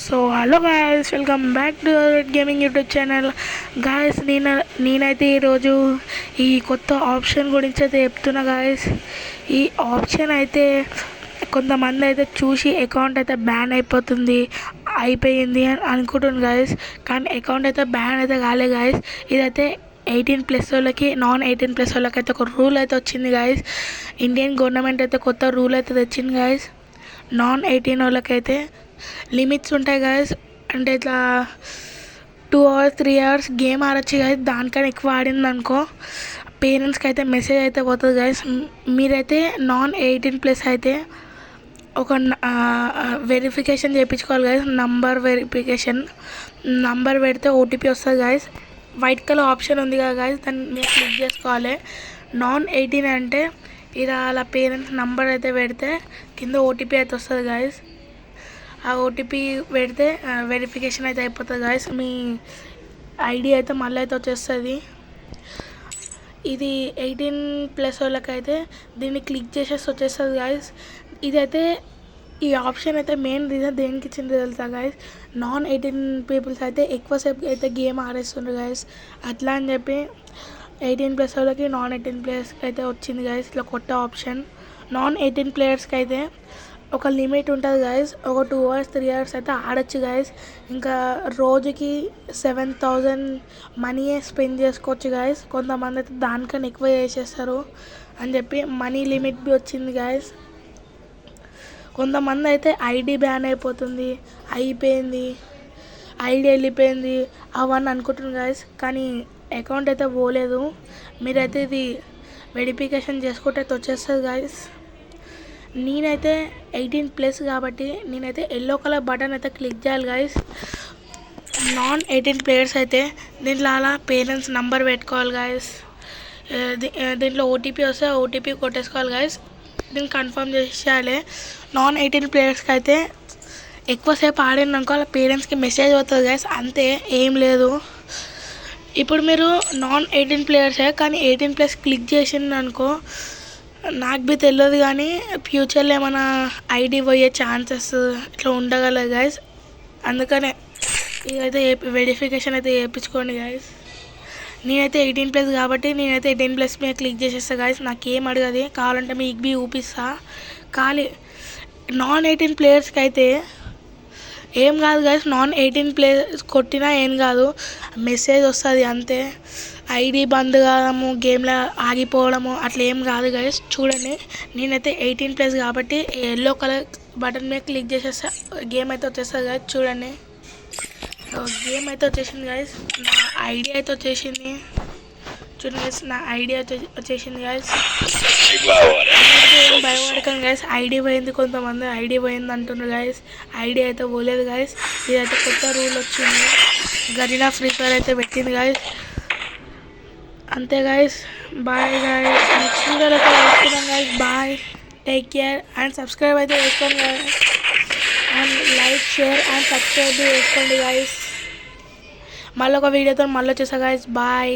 So hello guys, welcome back to gaming YouTube channel. Guys, నేనైతే ఈరోజు ఈ కొత్త ఆప్షన్ గురించి అయితే చెప్తున్నా గాయస్. ఈ ఆప్షన్ అయితే కొంతమంది అయితే చూసి అకౌంట్ అయితే బ్యాన్ అయిపోయింది అని అనుకుంటుంది గాయస్. కానీ అకౌంట్ అయితే బ్యాన్ అయితే కాలే గాయస్. ఇదైతే 18+ వాళ్ళకి, నాన్ 18+ వాళ్ళకి అయితే ఒక రూల్ అయితే వచ్చింది గాయస్. ఇండియన్ గవర్నమెంట్ అయితే కొత్త రూల్ అయితే తెచ్చింది గాయస్. నాన్ 18 వాళ్ళకైతే లిమిట్స్ ఉంటాయి గాయస్. అంటే ఇట్లా 2 hours 3 hours గేమ్ ఆడొచ్చు గాయస్. దానికన్నా ఎక్కువ ఆడింది అనుకో పేరెంట్స్కి అయితే మెసేజ్ అయితే పోతుంది గాయస్. మీరైతే నాన్ 18+ అయితే ఒక వెరిఫికేషన్ చేయించుకోవాలి గాయస్. నంబర్ వెరిఫికేషన్ నంబర్ పెడితే ఓటీపీ వస్తుంది గాయస్. వైట్ కలర్ ఆప్షన్ ఉంది కదా గాయస్, దాన్ని మీరు క్లిక్ చేసుకోవాలి. నాన్ 18 అంటే ఇలా అలా పేరెంట్స్ నంబర్ అయితే పెడితే కింద ఓటీపీ అయితే వస్తుంది గాయస్. ఆ ఓటీపీ పెడితే వెరిఫికేషన్ అయితే అయిపోతుంది గాయస్. మీ ఐడి అయితే మళ్ళీ అయితే వచ్చేస్తుంది. ఇది 18+ వాళ్ళకైతే దీన్ని క్లిక్ చేసేసి వచ్చేస్తుంది గాయస్. ఇదైతే ఈ ఆప్షన్ అయితే మెయిన్ రీజన్ దేనికి ఇచ్చింది తెలుసా గాయస్. నాన్ 18 పీపుల్స్ అయితే ఎక్కువసేపు అయితే గేమ్ ఆడేస్తుండ్రు గాయస్. అట్లా అని చెప్పి 18+ వాళ్ళకి, నాన్ 18+కి అయితే వచ్చింది గాయస్ ఇట్లా కొత్త ఆప్షన్. నాన్ 18 ప్లేయర్స్కి అయితే ఒక లిమిట్ ఉంటుంది గాయస్. ఒక 2 hours 3 hours అయితే ఆడచ్చు గాయస్. ఇంకా రోజుకి 7,000 మనీయే స్పెండ్ చేసుకోవచ్చు గాయస్. కొంతమంది అయితే దానికన్నా ఎక్కువ చేసేస్తారు అని చెప్పి మనీ లిమిట్ బి వచ్చింది గాయస్. కొంతమంది అయితే ఐడి బ్యాన్ అయిపోతుంది, ఐడి వెళ్ళిపోయింది అవన్నీ అనుకుంటున్నారు గాయస్. కానీ అకౌంట్ అయితే పోలేదు. మీరైతే ఇది వెరిఫికేషన్ చేసుకుంటే వచ్చేస్తుంది గాయస్. నేనైతే 18+ కాబట్టి నేనైతే ఎల్లో కలర్ బటన్ అయితే క్లిక్ చేయాలి గాయస్. నాన్ 18 ప్లేయర్స్ అయితే దీంట్లో అలా పేరెంట్స్ నంబర్ పెట్టుకోవాలి గాయస్. దీంట్లో ఓటీపీ వస్తే ఓటీపీ కొట్టేసుకోవాలి గాయస్. దీన్ని కన్ఫర్మ్ చేసేయాలి. నాన్ 18 ప్లేయర్స్కి అయితే ఎక్కువసేపు ఆడిందనుకో వాళ్ళ పేరెంట్స్కి మెసేజ్ అవుతుంది గాయస్. అంతే, ఏం లేదు. ఇప్పుడు మీరు నాన్ 18 ప్లేయర్సే కానీ 18+ క్లిక్ చేసింది అనుకో, నాకు బి తెలియదు కానీ ఫ్యూచర్లో ఏమైనా ఐడి పోయే ఛాన్సెస్ ఇట్లా ఉండగలదు గాయస్. అందుకనే ఇదైతే వెరిఫికేషన్ అయితే చేయించుకోండి గాయస్. నేనైతే 18+ కాబట్టి నేనైతే 18+ మీద క్లిక్ చేసేస్తా గాయస్. నాకేం అడగదు, కావాలంటే మీకు బి చూపిస్తా. ఖాళీ నాన్ 18 ప్లేయర్స్కి అయితే ఏం కాదు గాయస్. నాన్ 18 ప్లేయర్స్ కొట్టినా ఏం కాదు, మెసేజ్ వస్తుంది అంతే. ఐడి బంద్ కావడము, గేమ్లో ఆగిపోవడము అట్లా ఏం కాదు గాయస్. చూడండి, నేనైతే 18+ కాబట్టి ఎల్లో కలర్ బటన్ మీద క్లిక్ చేసేస్తా, గేమ్ అయితే వచ్చేస్తుంది గాయస్. చూడండి, గేమ్ అయితే వచ్చేసింది గాయస్. నా ఐడి అయితే వచ్చేసింది. చూడండి గాయస్, నా ఐడి అయితే వచ్చేసింది గాయస్. ఏం భయపడకండి గాయస్, ఐడి పోయింది. కొంతమంది ఐడి పోయింది అంటున్నారు గాయస్. ఐడి అయితే పోలేదు గాయస్. ఇదైతే కొత్త రూల్ వచ్చింది. గరీనా ఫ్రీ ఫైర్ అయితే పెట్టింది గాయస్. అంతే గాయస్, బాయ్ గాయస్. నెక్స్ట్ వీడియోలో అయితే వేసుకున్నాం guys. Bye, take care and subscribe అయితే వేసుకోండి guys. And like, share and subscribe చేసుకోండి గాయస్. మళ్ళీ ఒక వీడియోతో మళ్ళీ వచ్చేసా గాయస్. బాయ్.